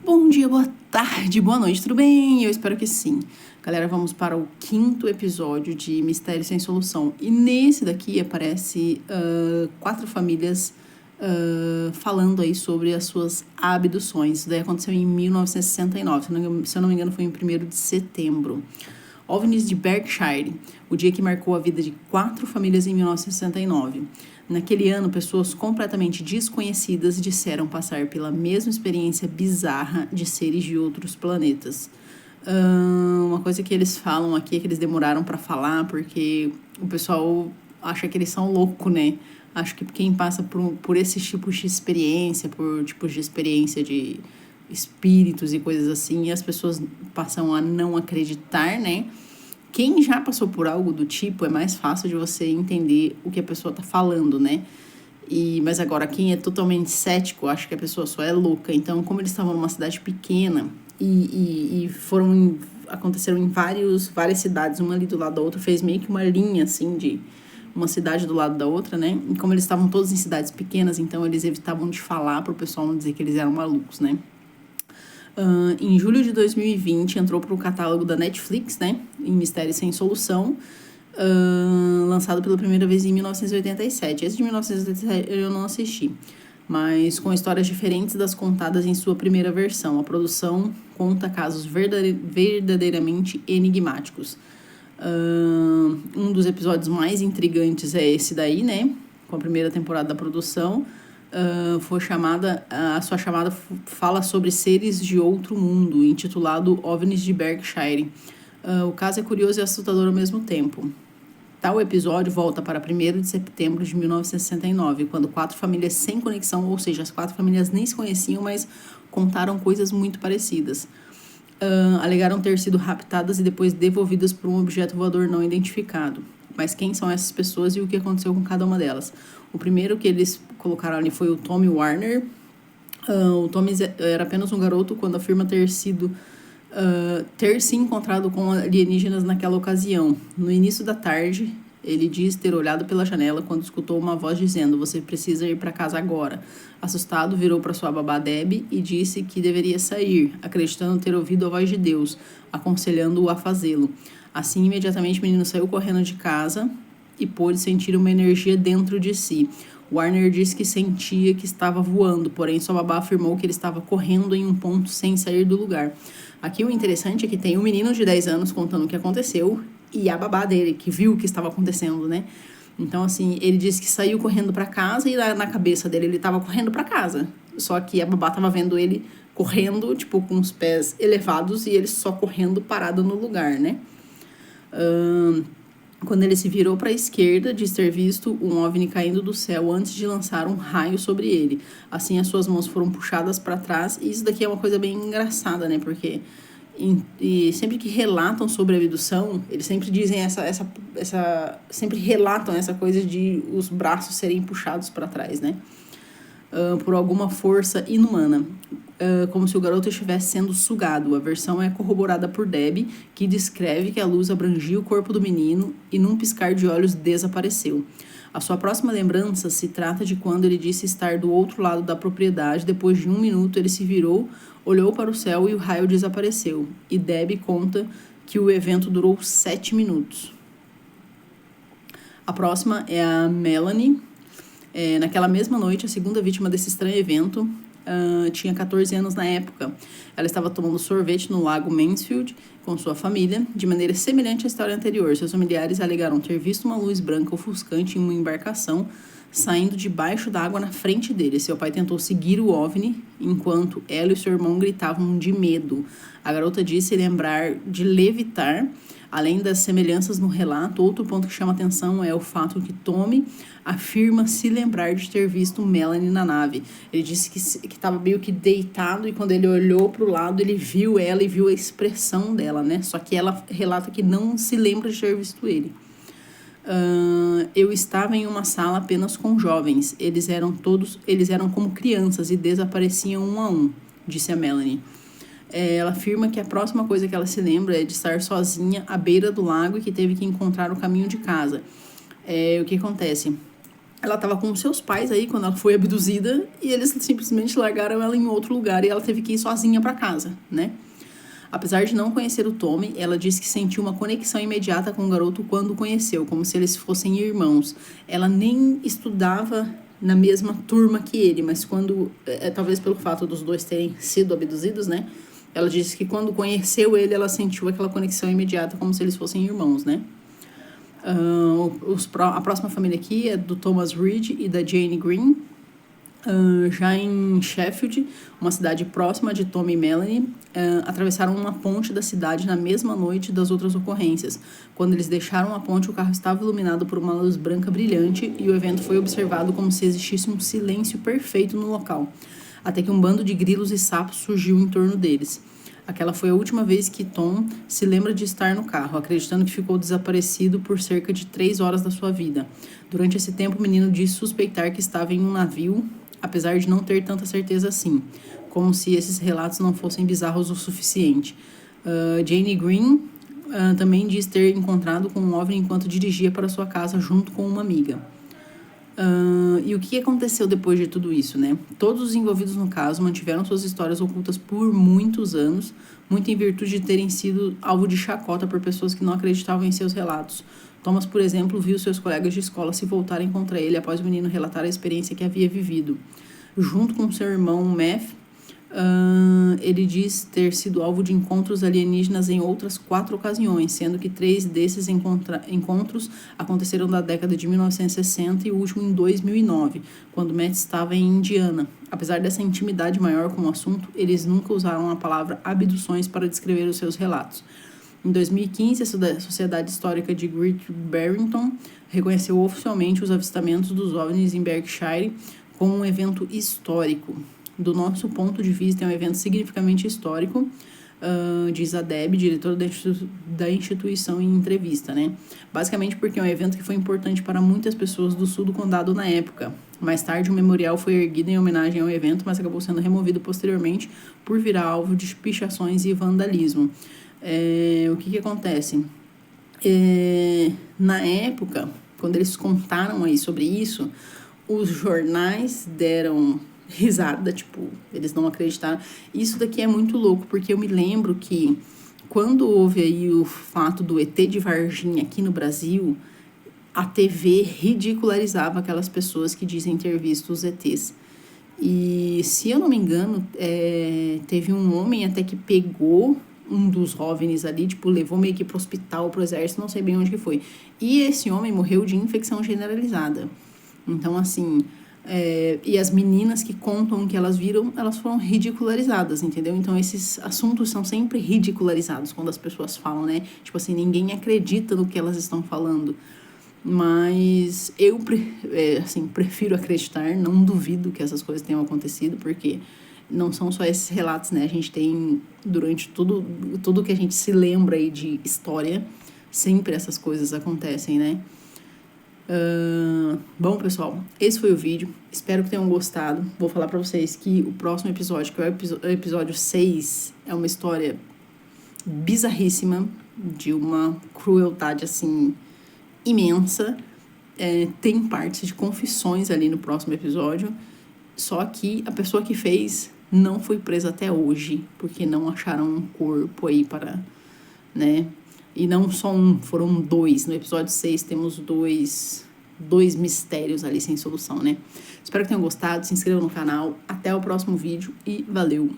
Bom dia, boa tarde, boa noite, tudo bem? Eu espero que sim. Galera, vamos para o 5º episódio de Mistério Sem Solução. E nesse daqui aparece 4 famílias falando aí sobre as suas abduções. Isso daí aconteceu em 1969, se eu não me engano foi em 1º de setembro. OVNIs de Berkshire, o dia que marcou a vida de 4 famílias em 1969. Naquele ano, pessoas completamente desconhecidas disseram passar pela mesma experiência bizarra de seres de outros planetas. Uma coisa que eles falam aqui é que eles demoraram para falar porque o pessoal acha que eles são loucos, né? Acho que quem passa por esses tipos de experiência, por tipos de experiência de espíritos e coisas assim, as pessoas passam a não acreditar, né? Quem já passou por algo do tipo, é mais fácil de você entender o que a pessoa tá falando, né? Mas agora, quem é totalmente cético, acha que a pessoa só é louca. Então, como eles estavam numa cidade pequena aconteceram em várias cidades, uma ali do lado da outra, fez meio que uma linha, assim, de uma cidade do lado da outra, né? E como eles estavam todos em cidades pequenas, então eles evitavam de falar pro pessoal não dizer que eles eram malucos, né? Em julho de 2020, entrou para o catálogo da Netflix, né? Em Mistério Sem Solução, lançado pela primeira vez em 1987. Esse de 1987 eu não assisti, mas com histórias diferentes das contadas em sua primeira versão. A produção conta casos verdadeiramente enigmáticos. Um dos episódios mais intrigantes é esse daí, né? Com a primeira temporada da produção. A sua chamada fala sobre seres de outro mundo, intitulado OVNIs de Berkshire. O caso é curioso e assustador ao mesmo tempo. Tal episódio volta para 1º de setembro de 1969, quando 4 famílias sem conexão, ou seja, as 4 famílias nem se conheciam, mas contaram coisas muito parecidas. Alegaram ter sido raptadas e depois devolvidas por um objeto voador não identificado. Mas quem são essas pessoas e o que aconteceu com cada uma delas? O primeiro que eles colocaram ali foi o Tommy Warner. O Tommy era apenas um garoto quando afirma ter se encontrado com alienígenas naquela ocasião. No início da tarde, ele diz ter olhado pela janela quando escutou uma voz dizendo: "Você precisa ir para casa agora." Assustado, virou para sua babá Debbie e disse que deveria sair, acreditando ter ouvido a voz de Deus, aconselhando-o a fazê-lo. Assim, imediatamente o menino saiu correndo de casa e pôde sentir uma energia dentro de si. Warner disse que sentia que estava voando, porém sua babá afirmou que ele estava correndo em um ponto sem sair do lugar. Aqui o interessante é que tem um menino de 10 anos contando o que aconteceu e a babá dele, que viu o que estava acontecendo, né? Então, assim, ele disse que saiu correndo para casa e na cabeça dele ele estava correndo para casa. Só que a babá estava vendo ele correndo, tipo, com os pés elevados e ele só correndo parado no lugar, né? Quando ele se virou para a esquerda, diz ter visto um OVNI caindo do céu antes de lançar um raio sobre ele. Assim, as suas mãos foram puxadas para trás. E isso daqui é uma coisa bem engraçada, né? Porque sempre que relatam sobre a abdução, eles sempre dizem sempre relatam essa coisa de os braços serem puxados para trás, né? Por alguma força inumana, como se o garoto estivesse sendo sugado. A versão é corroborada por Debbie, que descreve que a luz abrangia o corpo do menino e num piscar de olhos desapareceu. A sua próxima lembrança se trata de quando ele disse estar do outro lado da propriedade. Depois de 1 minuto, ele se virou, olhou para o céu e o raio desapareceu. E Debbie conta que o evento durou 7 minutos. A próxima é a Melanie. Naquela mesma noite, a segunda vítima desse estranho evento tinha 14 anos na época. Ela estava tomando sorvete no lago Mansfield com sua família, de maneira semelhante à história anterior. Seus familiares alegaram ter visto uma luz branca ofuscante em uma embarcação saindo debaixo da água na frente dele. Seu pai tentou seguir o OVNI, enquanto ela e seu irmão gritavam de medo. A garota disse lembrar de levitar. Além das semelhanças no relato, outro ponto que chama atenção é o fato que Tommy afirma se lembrar de ter visto Melanie na nave. Ele disse que estava meio que deitado e quando ele olhou para o lado, ele viu ela e viu a expressão dela, né? Só que ela relata que não se lembra de ter visto ele. Eu estava em uma sala apenas com jovens. Eles eram como crianças e desapareciam um a um, disse a Melanie. Ela afirma que a próxima coisa que ela se lembra é de estar sozinha à beira do lago e que teve que encontrar o caminho de casa. O que acontece? ela estava com os seus pais aí quando ela foi abduzida e eles simplesmente largaram ela em outro lugar e ela teve que ir sozinha para casa, né? Apesar de não conhecer o Tommy, ela disse que sentiu uma conexão imediata com o garoto quando o conheceu, como se eles fossem irmãos. Ela nem estudava na mesma turma que ele, mas quando, talvez pelo fato dos dois terem sido abduzidos, né? Ela disse que quando conheceu ele, ela sentiu aquela conexão imediata, como se eles fossem irmãos, né? A próxima família aqui é do Thomas Reed e da Jane Green. Já em Sheffield, uma cidade próxima de Tommy e Melanie, atravessaram uma ponte da cidade na mesma noite das outras ocorrências. Quando eles deixaram a ponte, o carro estava iluminado por uma luz branca brilhante e o evento foi observado como se existisse um silêncio perfeito no local, até que um bando de grilos e sapos surgiu em torno deles. Aquela foi a última vez que Tom se lembra de estar no carro, acreditando que ficou desaparecido por cerca de 3 horas da sua vida. Durante esse tempo, o menino disse suspeitar que estava em um navio, apesar de não ter tanta certeza assim, como se esses relatos não fossem bizarros o suficiente. Jane Green também diz ter encontrado com um OVNI enquanto dirigia para sua casa junto com uma amiga. E o que aconteceu depois de tudo isso, né? Todos os envolvidos no caso mantiveram suas histórias ocultas por muitos anos, muito em virtude de terem sido alvo de chacota por pessoas que não acreditavam em seus relatos. Thomas, por exemplo, viu seus colegas de escola se voltarem contra ele após o menino relatar a experiência que havia vivido. Junto com seu irmão Matt, ele diz ter sido alvo de encontros alienígenas em outras 4 ocasiões, sendo que 3 desses encontros aconteceram na década de 1960 e o último em 2009, quando Matt estava em Indiana. Apesar dessa intimidade maior com o assunto, eles nunca usaram a palavra abduções para descrever os seus relatos. Em 2015, a Sociedade Histórica de Great Barrington reconheceu oficialmente os avistamentos dos OVNIs em Berkshire como um evento histórico. Do nosso ponto de vista, é um evento significativamente histórico, diz a Deb, diretora da instituição em entrevista, né? Basicamente porque é um evento que foi importante para muitas pessoas do sul do condado na época. Mais tarde, um memorial foi erguido em homenagem ao evento, mas acabou sendo removido posteriormente por virar alvo de pichações e vandalismo. O que acontece? Na época, quando eles contaram aí sobre isso, os jornais deram risada, tipo, eles não acreditaram. Isso daqui é muito louco, porque eu me lembro que quando houve aí o fato do ET de Varginha aqui no Brasil, a TV ridicularizava aquelas pessoas que dizem ter visto os ETs. E, se eu não me engano, teve um homem até que pegou um dos OVNIs ali, tipo, levou meio que pro hospital, pro exército, não sei bem onde que foi. E esse homem morreu de infecção generalizada. Então, assim, e as meninas que contam que elas viram, elas foram ridicularizadas, entendeu? Então, esses assuntos são sempre ridicularizados quando as pessoas falam, né? Tipo assim, ninguém acredita no que elas estão falando. Mas eu, prefiro acreditar, não duvido que essas coisas tenham acontecido, porque não são só esses relatos, né? A gente tem, durante tudo que a gente se lembra aí de história, sempre essas coisas acontecem, né? Bom, pessoal, esse foi o vídeo. Espero que tenham gostado. Vou falar pra vocês que o próximo episódio, que é o episódio 6, é uma história bizarríssima, de uma crueldade, assim, imensa. Tem partes de confissões ali no próximo episódio. Só que a pessoa que fez não foi presa até hoje, porque não acharam um corpo aí para, né? E não só um, foram 2. No episódio 6 temos dois mistérios ali sem solução, né? Espero que tenham gostado, se inscrevam no canal. Até o próximo vídeo e valeu!